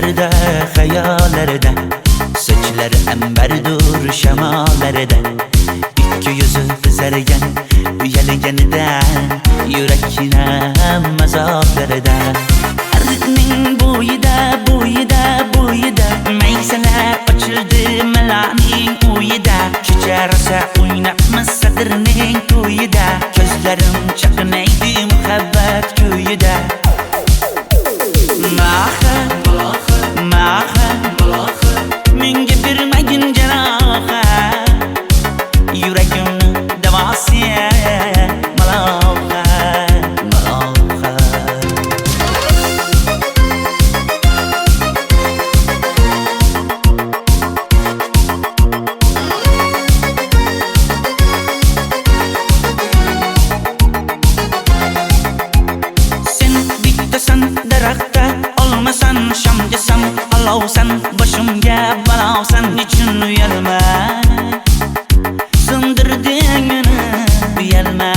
Düşlərdə, xəyallərdə, sochlari ambardur shamollarida, ikki yuzi qizargan uyalganidan, yurakning mazoblarida. Ardiqning bo'yida, bo'yida, bo'yida maysalar ochildi malaning uyida. Kecha rosa o'ynabmiz sadirning to'yida, ko'zlarim chaqnaydi muhabbat kuyida. Maha, maha, menga bermagin jaroha, yuragimni davosi maloha, maloha. Sen bittasan daraxtda, olmasan shamgasan, olovsan boshimga balosan, nechun uyalma, sindirding meni uyalma.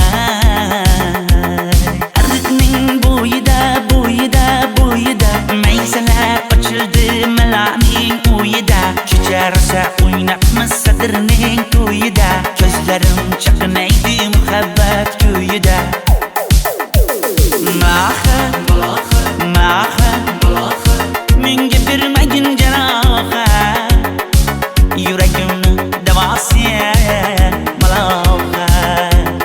Ardiqning bo'yida, bo'yida, bo'yida maysalar ochildi malaning uyida. Kecha rosa o'ynabmiz sadirning to'yida, ko'zlarim chaqnaydi muhabbat kuyida. Maha, maha, menga bermagin jaroha, yuragimni davosi maloha,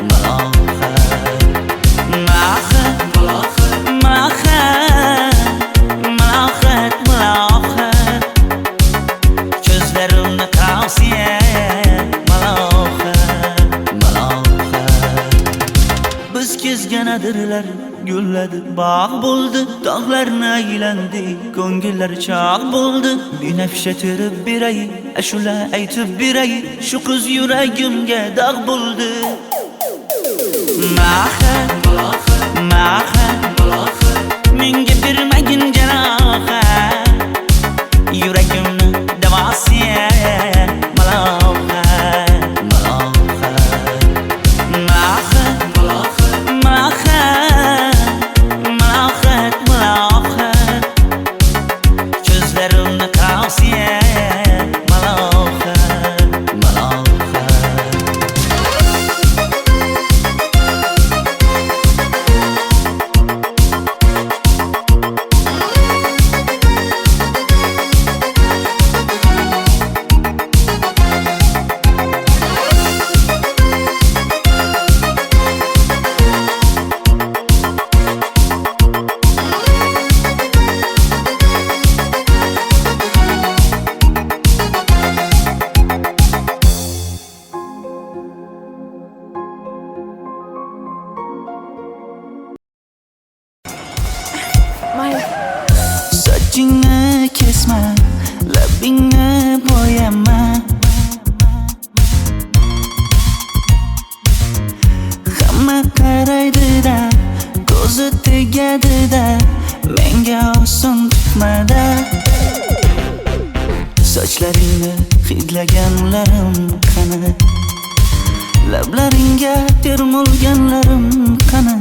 maloha. Maha, maha, malohat, malohat, ko'zlarimni qavsi maloha, maloha. Biz kezganadirlar gulladi, bog' bo'ldi, tog'larni aylandi, ko'ngillar chog' bo'ldi. Binafsha terib beray, ashula aytib beray, shu qiz yuragimga dog' bo'ldi. Maha, maha, menga bermagin jaroha, yuragimni davosi maloha, maloha. Maha, maha, malohat, malohat, ko'zlarimni qavsi maloha, maloha. Sochingni kesma, labingni bo'yama, hamma qaraydi-da, ko'zi tegadi-da, menga oson tutmada. Sochlaringni hidlaganlarim qani, lablaringga termulganlarim qani.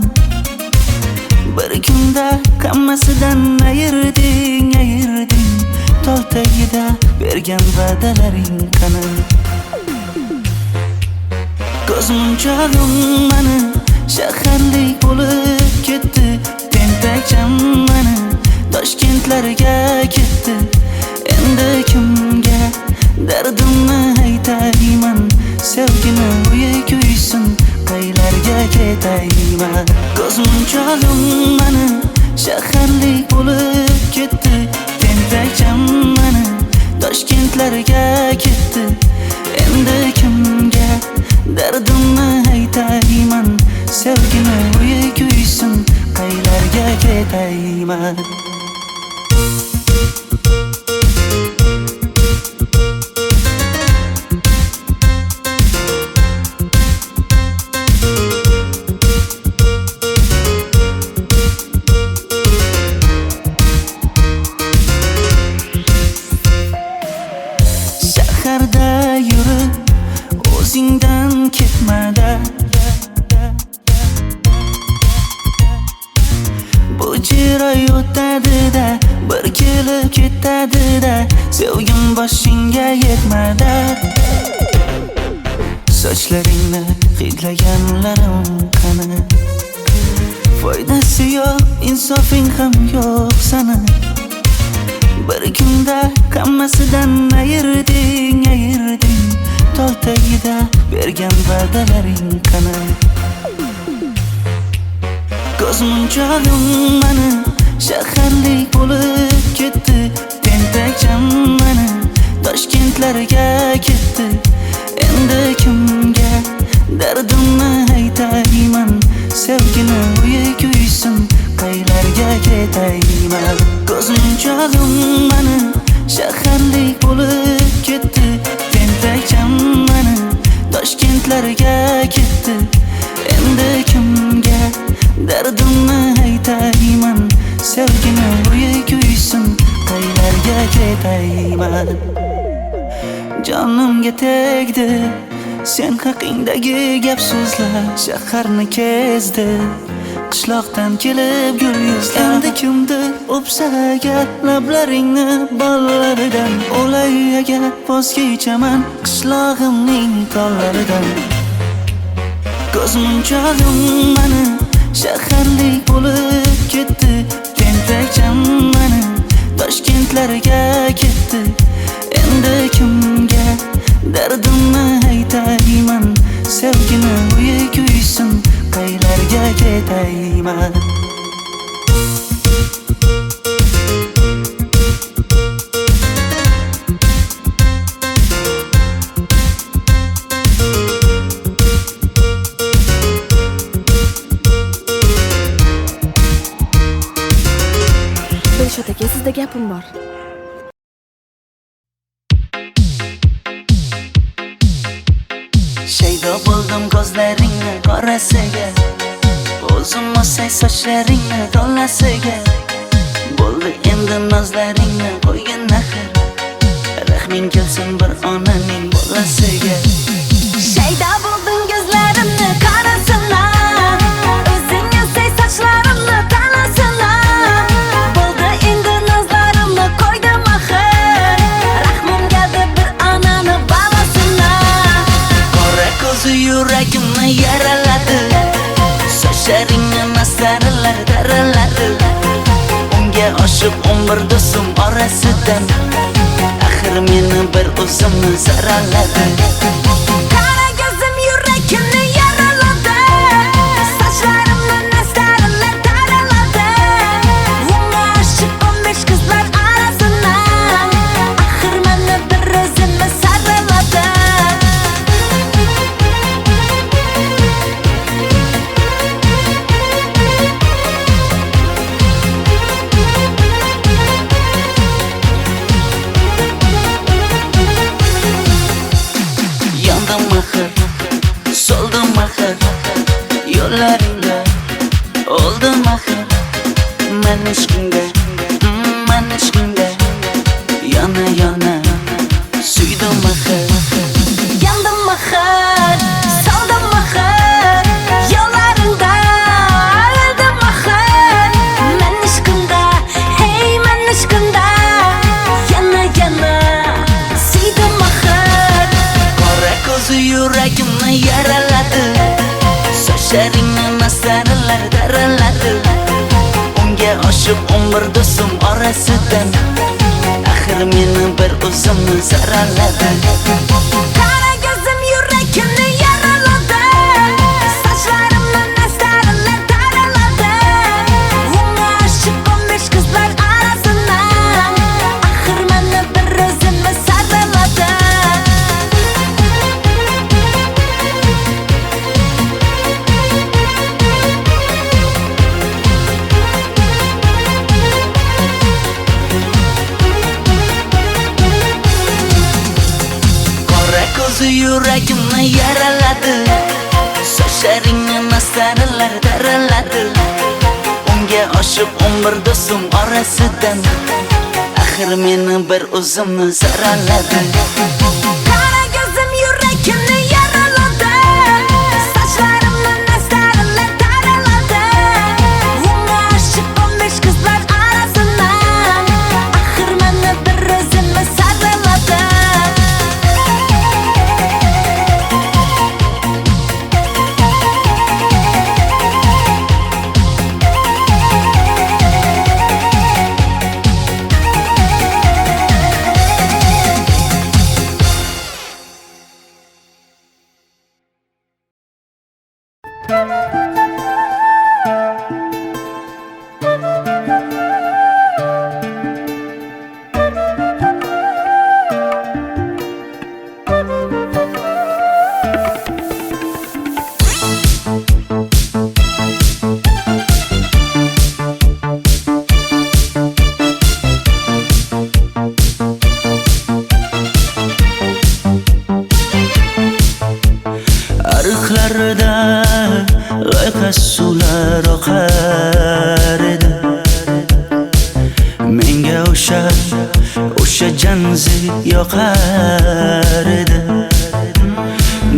Bir kunda hammasidan ayirding, ayirding, tol tagida bergan va'dalaring qani. Ko'zmunchog'im mani shaharlik bo'lib ketdi, tentakcham mani Toshkentlarga ketdi. Endi kimga dardimni aytayman, sevgini uyi kuysin, qaylarga ketayman. Ko'zmunchog'im mani shaharlik bo'lib ketdi, tentakcham mani Toshkentlarga ketdi. Endi kimga dardimni aytayman, sevgini uyi kuysin, qaylarga ketayman. Shaharda yurib o'zingdan ketmada, bu chiroy o'tadi bir kelib ketadi-da, sevgim boshingga yetmadi. Sochlaringni hidlaganlarim qani, foydasi yo'q, insofing ham yo'q sana. Bir kunda hammasidan ayırding, tol tagida bergan va'dalaring qani. Ko'zmunchog'im mani shaharlik bo'lib ketdi, tentakcham mani Toshkentlarga ketdi. Endi kimga dardimni aytayman, sevgini uyi kuysin, qaylarga ketayman. Ko'zmunchog'im mani shaharlik bo'lib ketdi, tentakcham mani Toshkentlarga ketdi. Endi kimga dardimni aytayman, sevgini uyi kuysin, qaylarga ketayman. Jonimga tegdi sen haqingdagi gap so'zlar, shaharni kezdi qishloqdan kelib gul yuzlar. Endi kimdir o'psa agar lablaringni bollaridan, o'lay agar voz kechaman qishlog'imning tollaridan. Ko'zmunchog'im mani shaharlik bo'lib ketdi, tentakcham mani Toshkentlarga ketdi. Endi kimga dardimni aytayman, sevgini uyi kuysin, qaylarga ketayman. Dilshod aka, sizda gapim bor. Shaydo bo'ldim ko'zlaringni qorasiga, o'zim o'say sochlaringni to'lasiga. Bo'ldi endi nozlaringni qo'ygan axir, rahming kelsin bir onaning bolasiga. Shaydo bo'ldim ko'zlarimni qarasana, o'zing o'say sochlarimni tanasana. Bo'ldi endi nozlarimni qo'ydim axir, rahmim keldi bir onani bolasina. Qora ko'zi yuragimni yaraladi, sochlaringni masaralar daraladi. Unga oshiq 11 do'stim orasidan, axir meni bir o'zimni zaraladi. Qara ko'zim yuragimni yaraladi, sochlarimni masaralar daraladi. Unga oshiq 15 qizlar arasidan, axir meni bir o'zimni saraladi. Yandım axir, soldim axir, yo'llaringda oldim axir. Men ishqingda, yana suydim axir. Yandım axir, soldim axir, yo'llaringda oldim axir. Men ishqingda, hey men ishqingda, yana suydim axir. Qora ko'zi yuragimni yaraladi, sochlaringni masaralar daraladi. Unga oshiq 11 do'stim orasidan, axir meni bir o'zimni zaraladi. Qara ko'zim yuragimni yaraladi, sochlarimni masaralar daraladi. Unga oshiq 15 qizlar arasidan, axir meni bir o'zimni saraladi. Qora ko'zi yuragimni yaraladi, sochlaringni masaralar daraladi. Unga oshiq 11 do'stim orasidan, axir meni bir o'zimni zaraladi. Qara ko'zim yuragimni yaraladi, sochlarimni masaralar daraladi. Unga oshiq 15 qizlar arasidan, janzi yoqar edi.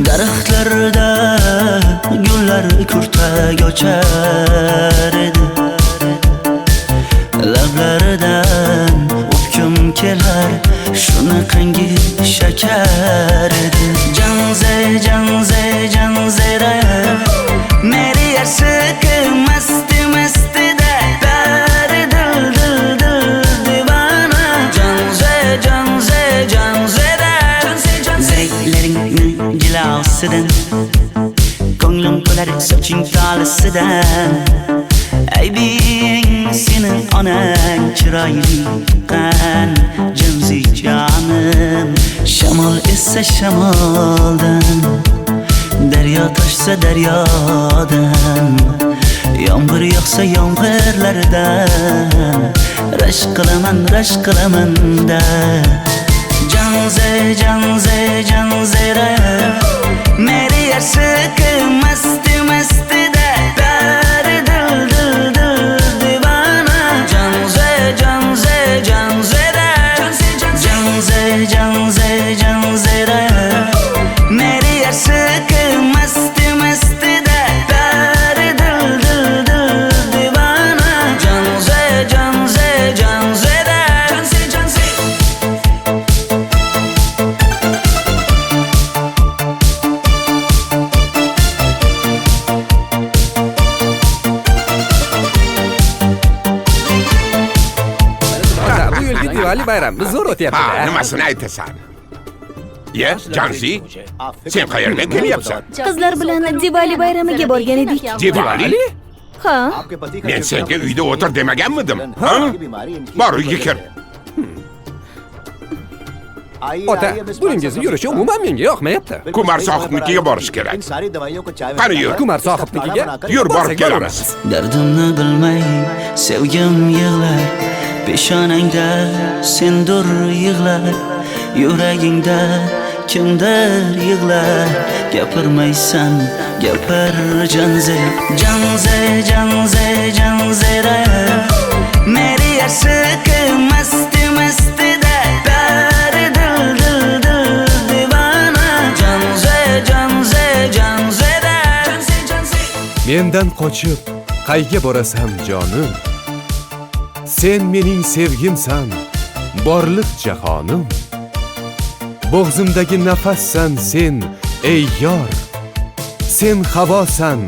Daraxtlarda gullar kurtak ochar edi. Lablaridan o'pkim kelar, shunaqangi shakar edi. Janze janze janzera meri yarsiqi masti mastida dari dil dil dil divana. Janze janze janzera zeylaringni jilosidan ko'nglim qolar soching tolisidan. Aybing senin onang chiroyli qan janzi jonim. Shamol essa shamoldan, daryo toshsa daryodan, yomg'ir yog'sa yomg'irlardan rashk qilaman da. Janze janze janzera meri yarsiqi masti mastida dari dil dil dil divana. Janze janze janzera janze janze janzera meri yarsiqi masti mastida dari dil dil dil divana. Janze janze janzera Diwali bayramimiz zo'r o'tyapti. Nimasini aytasan? Ye, Janzi, sen qayerdan kelyapsan? Qizlar bilan Diwali bayramiga borgan edik. Diwali? Ha? Men senga uyda o'tir demaganmidim? Ha? Bor uyga kir. Ota, buningizni yurishi umuman menga yoqmayapti. Kumar sohibnikiga borish kerak. Qani yur. Kumar sohibnikiga Yur, borib kelamiz. Dardimni bilmay sevgim yig'lar, peshonangda sendur yig'lar, yuragingda kimdir yig'lar. Gapirmaysan gapir janze janze janze janzera meri yarsiqi masti mastida dari dil dil dil divana. Janze janze janzera mendan qochib qayga borasan jonim? Sen mening sevgimsan, borliq jahonim. Bo'g'zimdagi nafassan sen, ey yor. Sen havosan,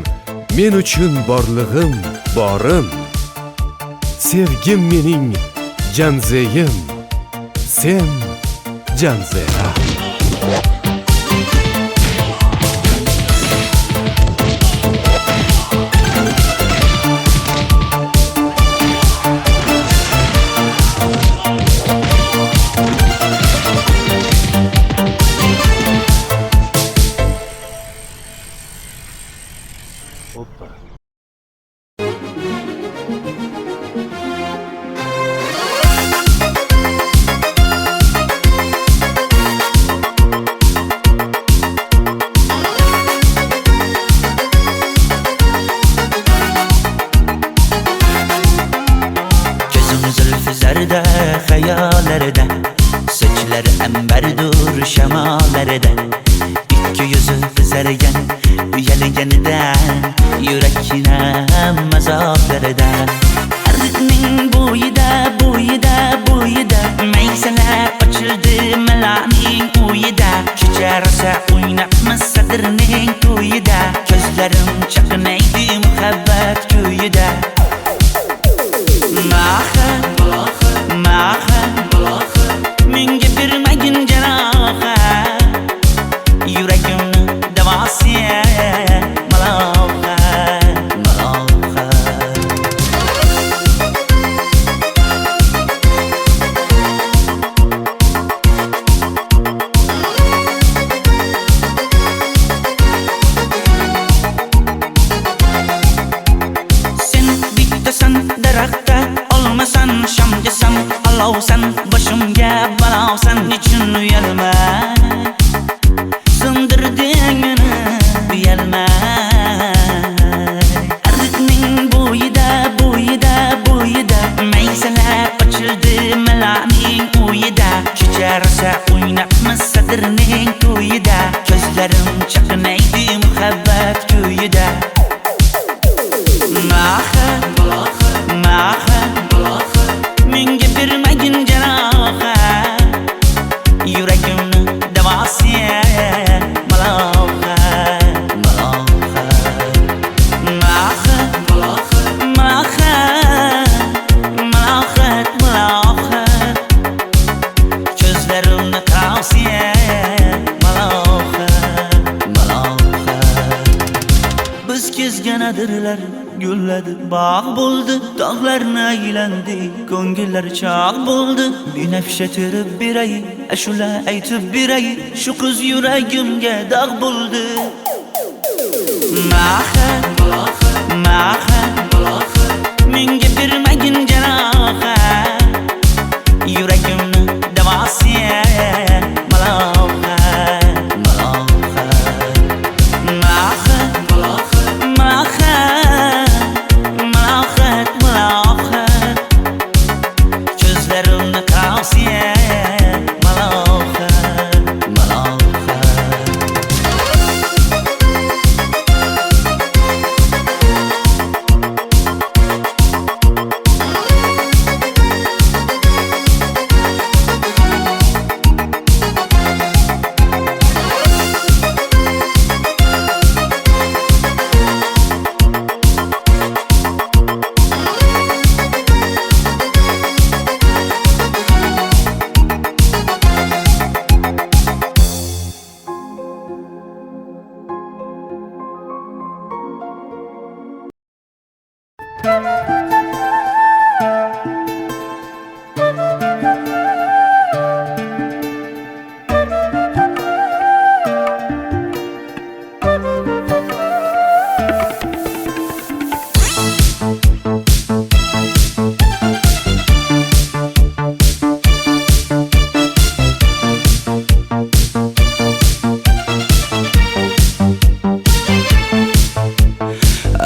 men uchun borlig'im, borim. Sevgim mening janzeyim, sen janzera. Zarda hayallarda, sochlari ambardur shamollarda, ikki yuzi qizargan uyalganidan, yurakning mazoblarida. Arqning bo'yida bo'yida bo'yida maysalar ochildi malaning uyida. Kecha rosa o'ynabmiz sadrning to'yida, ko'zlarim chaqnaydi muhabbat ko'yida. Menga bermagin jarohat, yuragimni davosi maloha maloha. Sen bittasan daraxtda, olmasan shamgasan, olovsan boshimga balosan. Nechun uyalma, sindirding meni uyalma. Arqning bo'yida bo'yida bo'yida maysalar ochildi malaning uyida. Kecha gullar gulladi, bog' bo'ldi, tog'larni aylandi, ko'ngillar chog' bo'ldi. Binafsha terib beray, ashula aytib beray, shu qiz yuragimga dog' bo'ldi. Maha, maha, menga bermagin janoha, yuragimni davosiya maloha, maloha. Maha, maha, malohat, malohat, ko'zlarimni qarosiya malohat, malohat.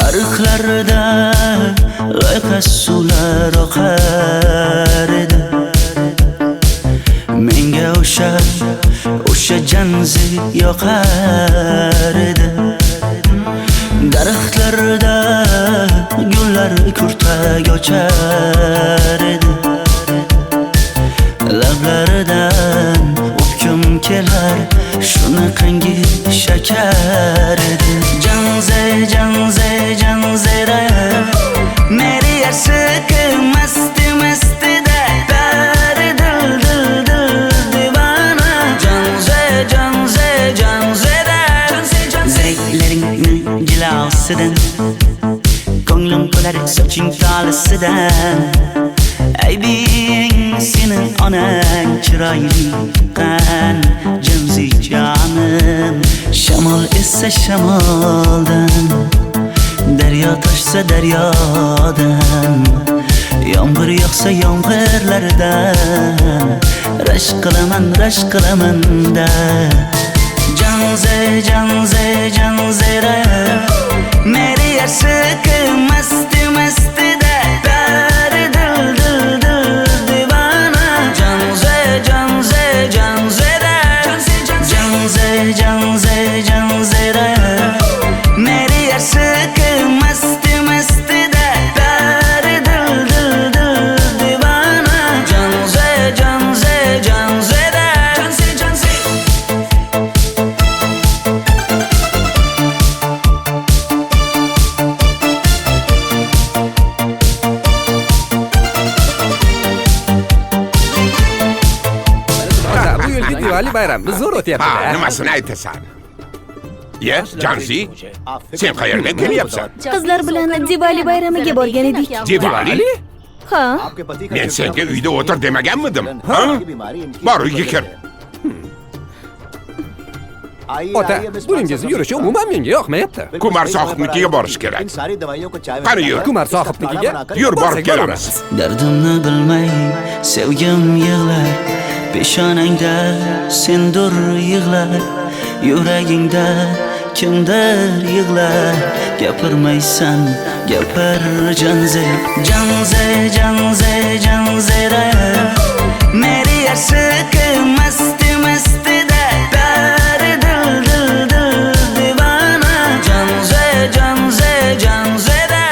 Ariqlarda loyqa suvlar oqar edi, menga o'sha janzi yoqar edi. Daraxtlarda gullar kurtak ochar edi, lablaridan o'pkim kelar, shunaqangi shakar edi. Janze, janze, janzera, meri yarsiqi masti mastida, bari dil dil dil divana. Janze, janze, janzera, zeylaringni jilosidan, ko'nglim to'lar soching tolisidan. Aybing sening onang chiroyli qan, janzi jonim. Shamol essa shamoldan, daryo toshsa daryodan, yomg'ir yog'sa yomg'irlardan, rashk qilaman da. Janze, janze, janzera, meri yarsiqi masti mastida, bari dil dil dil divana. Janze, janze, janzera, janze, janze, janzera, meri yarsiqi masti mastida, bari dil dil dil divana. Janze, janze, janzera, Bu yilgi Diwali bayrami zo'r Ha, o'tyapti-da. nimasini aytasan? Ye, Janzi, sen qayerdan kelyapsan? Qizlar bilan Diwali bayramiga borgan edik. Diwali? Ha, Men senga uyda o'tir demaganmidim? Ha? Bor uyga kir. Ota, buningizni yurishi umuman menga yoqmayapti. Kumar sohibnikiga borish kerak. Qani yur. Kumar sohibnikiga Yur, borib borsak kelamiz. Dardimni bilmay sevgim yig'lar, peshonangda sendur yig'lar, yuragingda kimdir yig'lar. Gapirmaysan, gapir janze, janze, janze, janzera, meri yarsiqi masti mastida, bari dil dil dil divana. Janze, janze, janzera,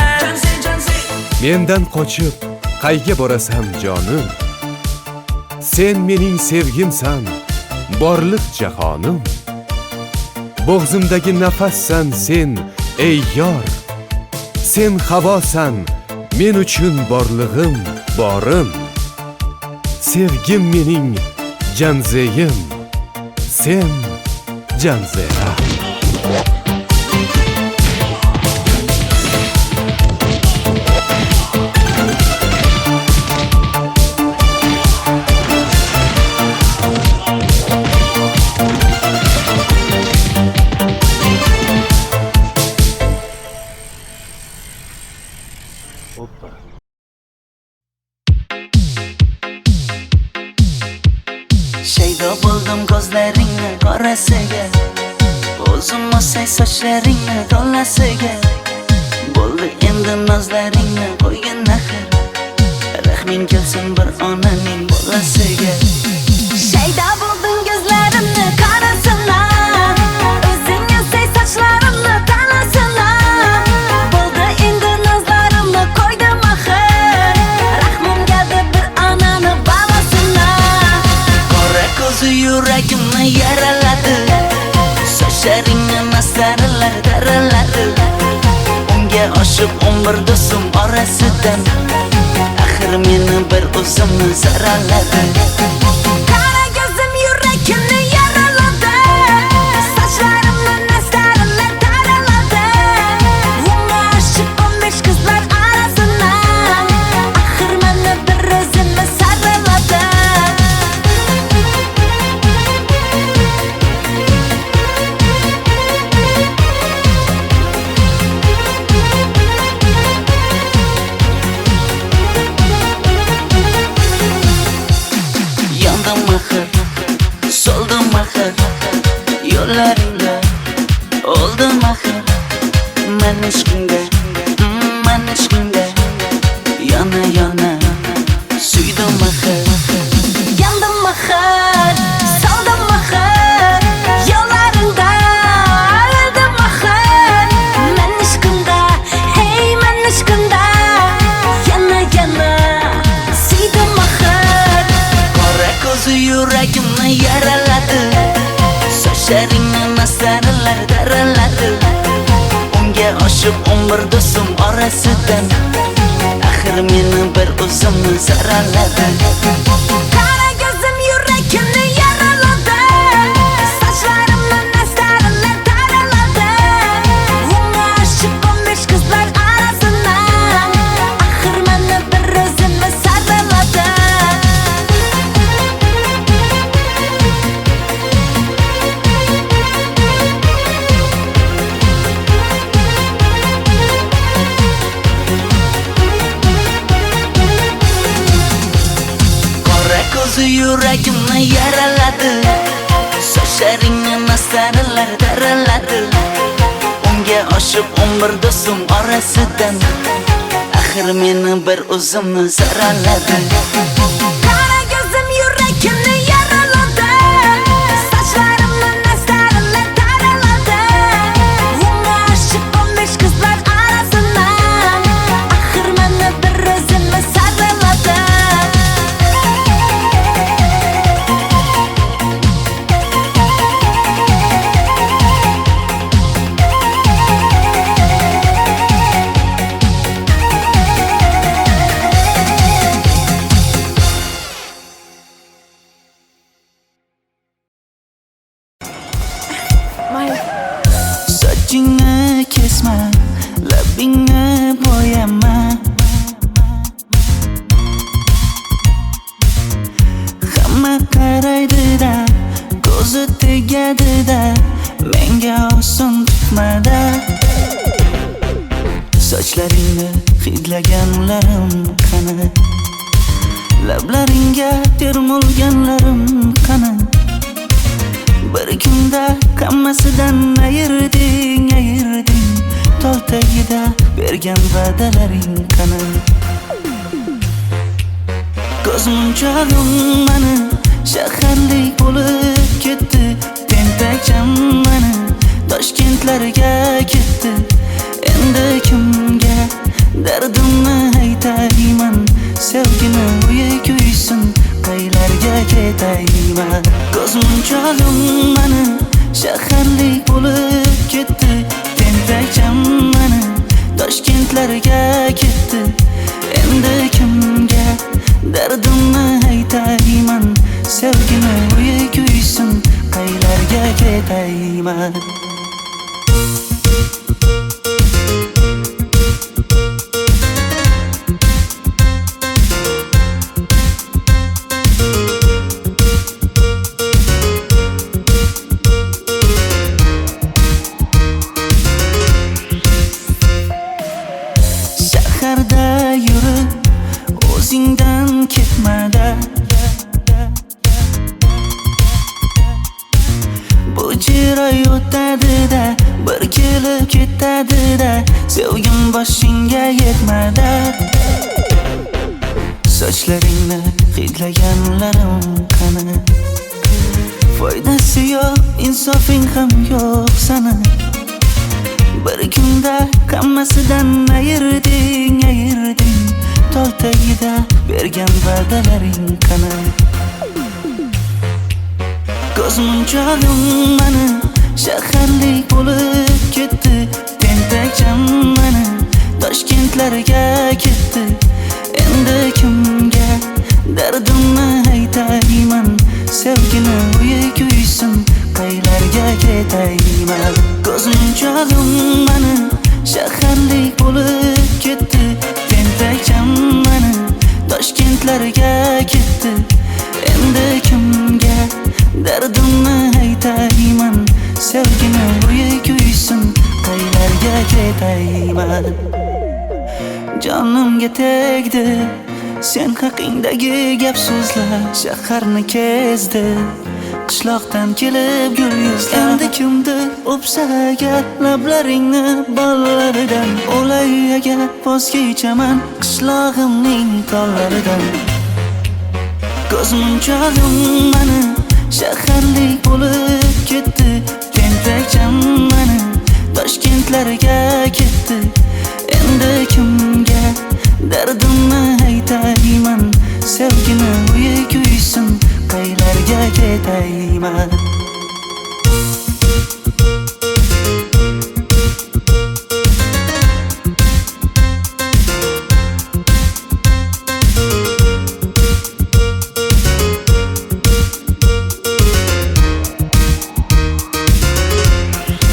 Mendan qochib qayga borasan jonim? Sen mening sevgimsan, borliq jahonim. Bo'g'zimdagi nafassan sen, ey yor. Sen havosan, men uchun borlig'im, borim. Sevgim mening janzeyim, sen janzera. Shaydo bo'ldim ko'zlaringni qorasiga, o'zim o'say sochlaringni to'lasiga. Bo'ldi endi nozlaringni qo'ygin axir, rahming kelsin bir onaning bolasiga. Shaydo bo'ldim ko'zlarimni qorasiga, o'zing o'say sochlarimni to'lasiga. Bo'ldi endi nozlarimni qo'ydim axir, rahmim keldi bir onani bolasiga. Qora ko'zi yuragimni yaraladi, sochlaringni masaralar daraladi. Unga oshiq 11 do'stim orasidan, axir meni bir o'zimni zaraladi. Qara ko'zim yuragimni yaraladi, sochlarimni nastarlar taraladi. Unga oshiq 15 qizlar orasidan, axir meni bir o'zimni saraladi. Yandım axir, soldim axir, yo'llaringda oldim axir. Men ishqingda, yana suydim axir. Yandım axir, soldim axir, yo'llaringda oldim axir. Men ishqingda, hey men ishqingda, yana suydim axir. Qora ko'zi yuragimni yaraladi, sochlaringni masaralar daraladi. Unga oshiq 11 do'stim orasidan, axir meni bir o'zimni zaraladi. Qara ko'zim yuragimni yaraladi, sochlarimni nastarlar taraladi. Unga oshiq 15 qizlar orasidan, axir meni bir o'zimni saraladi. Qora ko'zi yuragimni yaraladi, sochlaringni masaralar daraladi. Unga oshiq 11 do'stim orasidan, axir meni bir o'zimni zaraladi. Qara ko'zim yuragimni yaraladi, sochlarimni nastarlar taraladi. Unga oshiq 15 qizlar orasidan, axir meni bir o'zimni saraladi. Sochingni kesma, labingni bo'yama. Hamma qaraydi-da, ko'zi tegadi-da, menga oson tutmada. Sochlaringni hidlaganlarim qani, lablaringga termulganlarim qani. Bir kunda hammasidan ayırding, tol tagida bergan va'dalaring qani. Ko'zmunchog'im mani shaharlik bo'lib ketdi, tentakcham mani Toshkentlarga ketdi. Endi kimga dardimni aytayman, sevgini uyi kuysin, qaylarga ketayman. Ko'zmunchog'im mani shaharlik bo'lib ketdi, tentakcham mani Toshkentlarga ketdi. Endi kimga dardimni aytayman, sevgini uyi kuysin, qaylarga ketayman. Shaharda yurib o'zingdan ketmada, oy o'tadi-da, bir kelib ketadi-da, sevgim boshingga yetmadi. Sochlaringni hidlaganlarim qani, foydasi yo'q, insofing ham yo'q sana. Bir kunda hammasidan ayırding, tol tagida bergan va'dalaring qani. Ko'zmunchog'im mani shaharlik bo'lib ketdi, tentakcham mani Toshkentlarga ketdi. Endi kimga dardimni aytayman, sevgini uyi kuysin, qaylarga ketayman. Ko'zmunchog'im mani shaharlik bo'lib ketdi, tentakcham mani Toshkentlarga ketdi. Endi kimga dardimni aytayman, sevgini uyi kuysin, qaylarga ketayman. Jonimga tegdi sen haqingdagi gap so'zlar, shaharni kezdi qishloqdan kelib gul yuzlar. Endi kimdir o'psa agar lablaringni bollaridan, o'lay agar voz kechaman qishlog'imning tollaridan. Ko'zmunchog'im mani shaharlik bo'lib ketdi, tentakcham mani Toshkentlarga ketdi. Endi kimga dardimni aytayman, sevgini uyi kuysin, qaylarga ketayman.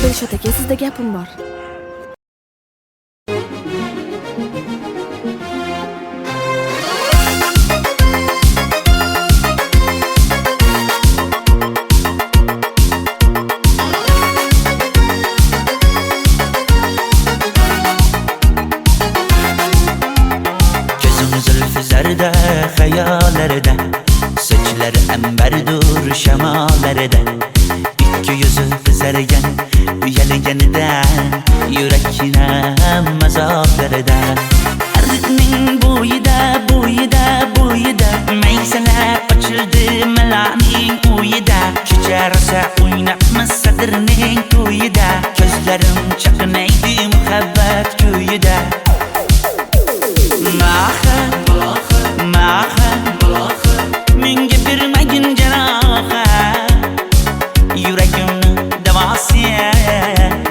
Dilshod aka, sizda gapim bor. Zarda hayallarda, sochlari ambardur shamollarida, ikki yuzi qizargan uyalganidan, yurakkinam mazoblarida. Ardiqning bo'yida maysalar ochildi malaning uyida. Kecha rosa o'ynabmiz sadirning to'yida, ko'zlarim chaqnaydi muhabbat kuyida. Menga bermagin jarohat, yuragimni davosi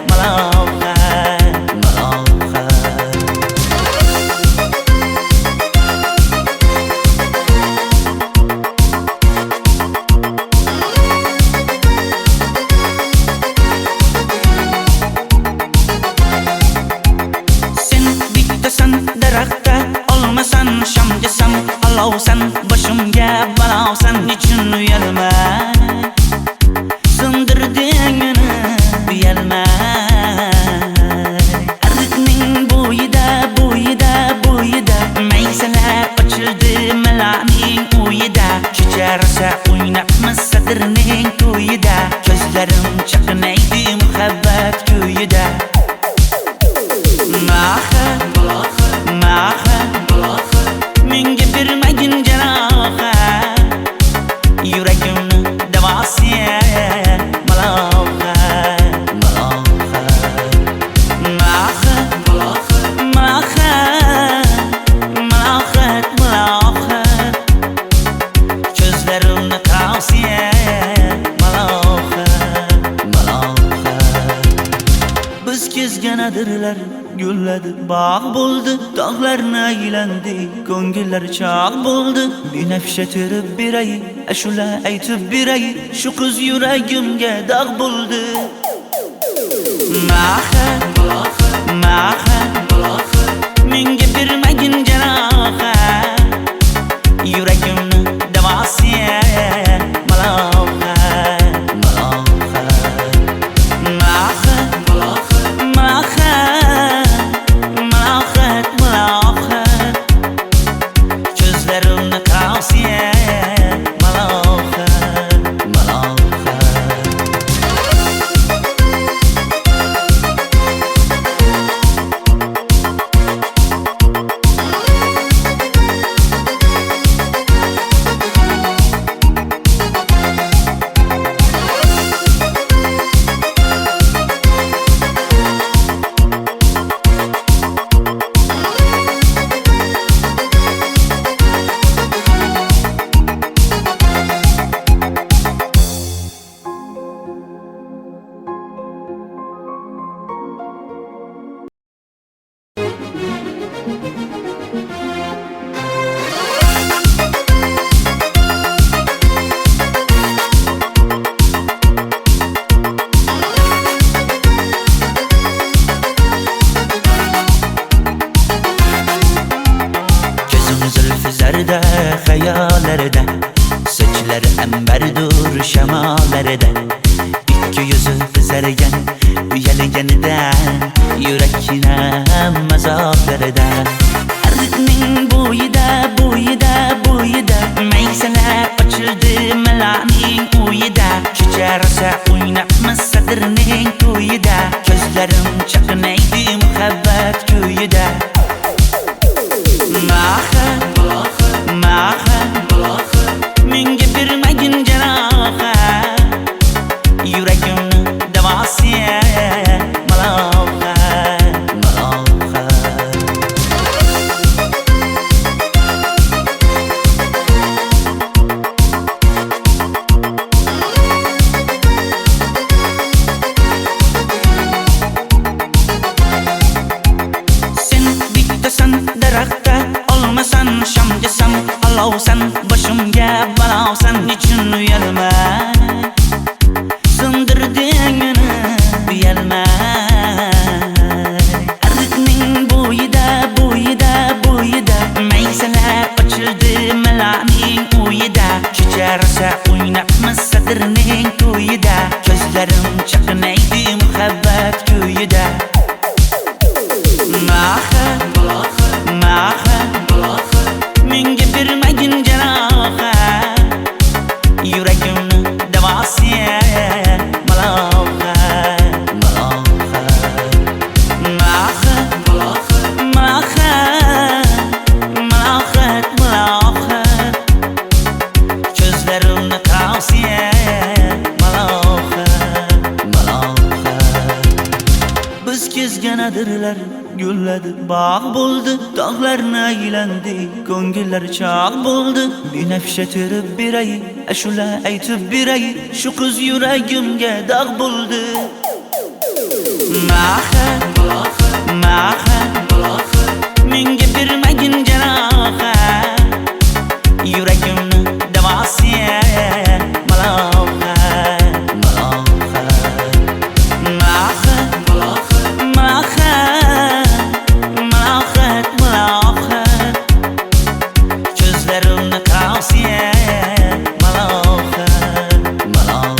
malohat. Sen bittasan daraxtda, olmasan shamgasan, olovsan boshimga balosan. Nechun uyalma, sindirding meni uyalma. Ardiqning bo'yida maysalar ochildi malaning uyida. Kecha rosa o'ynabmiz sadirning to'yida, ko'zlarim chaqnaydi muhabbat kuyida. Menga bermagin jarohat, yuragimni davosi malohat. Ko'zlarimni qavsi malohat. Biz kezgan adirlar gulladi, bog' bo'ldi, tog'larni aylandi, ko'ngillar chog' bo'ldi. Binafsha terib beray, ashula aytib beray, shu qiz yuragimga dog' bo'ldi. Menga bermagin jarohat, yuragimni davosi malohat. Ko'zlarimni qavsi malohat. zülfü zerde hayallerden, saçları emberdur şemallerden. İki yüzü kızargen, üyeligeniden, yürekine mazaflerden. Ardıkның boyida, boyida, boyida, meyseler açıldı melaning uyida. Çiçerse oynatmaz sadırning toyida, gözlerim çakınaydı muhabbet köyüde. Maha, maha, minge birmegin cenaha, yüreğimni devasiye malaha, malaha. Sen bittesan darakta, olmasan şamcasan, alavsan başımga balavsan, niçin uyalma? Sındırdın uyalma. Ardıkның boyida, boyida, boyida, meyseler açıldı melaning uyida. Çiçerse oynatmaz sadırning toyida, gözlerim çakınaydı muhabbet köyüde. Maha, maha, minge birmegin cenaha, yüreğimni devasiye malaha, malaha. Maha, maha, malaha, malaha, gözlerimni tavsiye malaha, malaha. Biz kezganadirlar gulladi, bog' bo'ldi, tog'larni aylandi, ko'ngillar chog' bo'ldi. Binafsha terib beray, ashula aytib beray, shu qiz yuragimga dog' bo'ldi. Maha, maha, menga bermagin janoha, yuragimni davosiya malaha, malaha. Maha, maha, malahat, malahat, gözlerimni tavsiye malahat, malahat.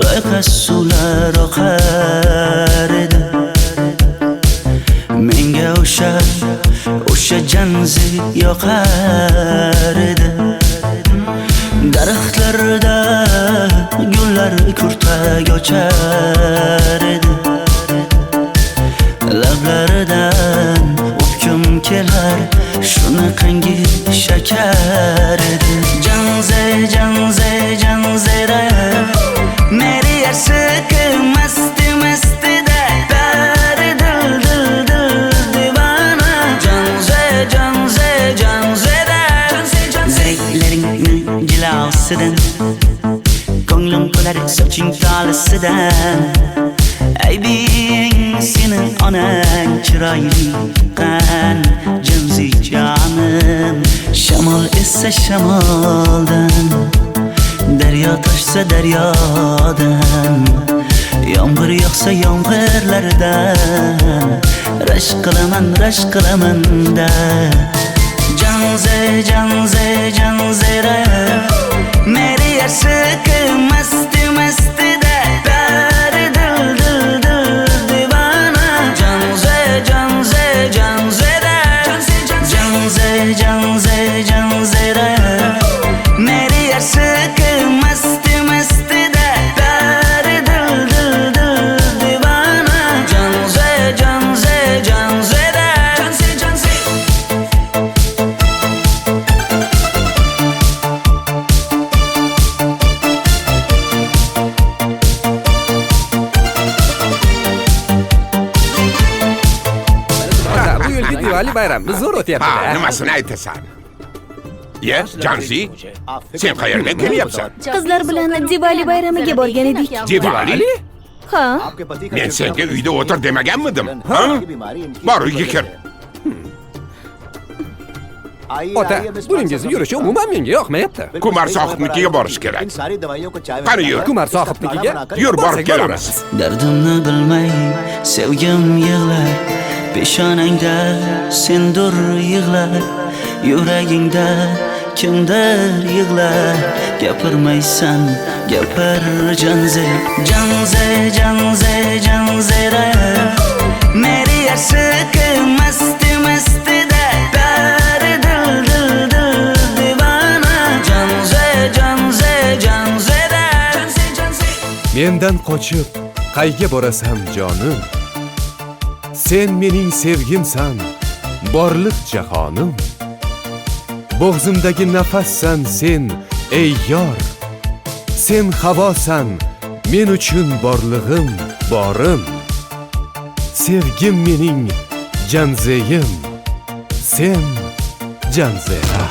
loyqa suvlar oqar edi. Menga o'sha janzi yoqar edi. Daraxtlarda gullar kurtak ochar edi. Lablaridan o'pkim kelar, shunaqangi shakar edi. Janze, janze, janzera, meri yarsiqi masti mastida, bari dil dil dil divana. Janze, janze, janzera, zeylaringni jilosidan, ko'nglim qolar soching tolisidan. Aybing senin onang chiroyli qan, janzi jonim. Shamol essa shamoldan, daryo toshsa daryodan, yomg'ir yog'sa yomg'irlardan, rashk qilaman da. Janze, janze, janzera, meri yarsiqi masti mastida, bari dil dil dil divana. Janze, janze, janzera, janze, janze, janzera, meri yarsiqi masti mastida, bari dil dil dil divana. Janze, janze, janzera, Ota, bu yilgi Diwali bayrami zo'r Ha, o'tyapti-da. nimasini aytasan? Ye, Janzi, sen qayerdan kelyapsan? Qizlar bilan Diwali bayramiga borgan edik. Diwali? Ha, Men senga uyda o'tir demaganmidim? Ha? Bor uyga kir. Ota, buningizni yurishi umuman menga yoqmayapti. Kumar sohibnikiga borish kerak. Qani yur. Kumar sohibnikiga Yur, borib borsak kelamiz. Dardimni bilmay sevgim yig'lar, peshonangda sendur yig'lar, yuragingda kimdir yig'lar. Gapirmaysan, gapir janze, janze, janze, janzera, meri yarsiqi masti mastida, bari dil dil dil divana. Janze, janze, janzera, Mendan qochib qayga borasan jonim? Sen mening sevgimsan, borliq jahonim. Bo'g'zimdagi nafassan sen, ey yor. Sen havosan, men uchun borlig'im, borim. Sevgim mening janzeyim, sen janzera.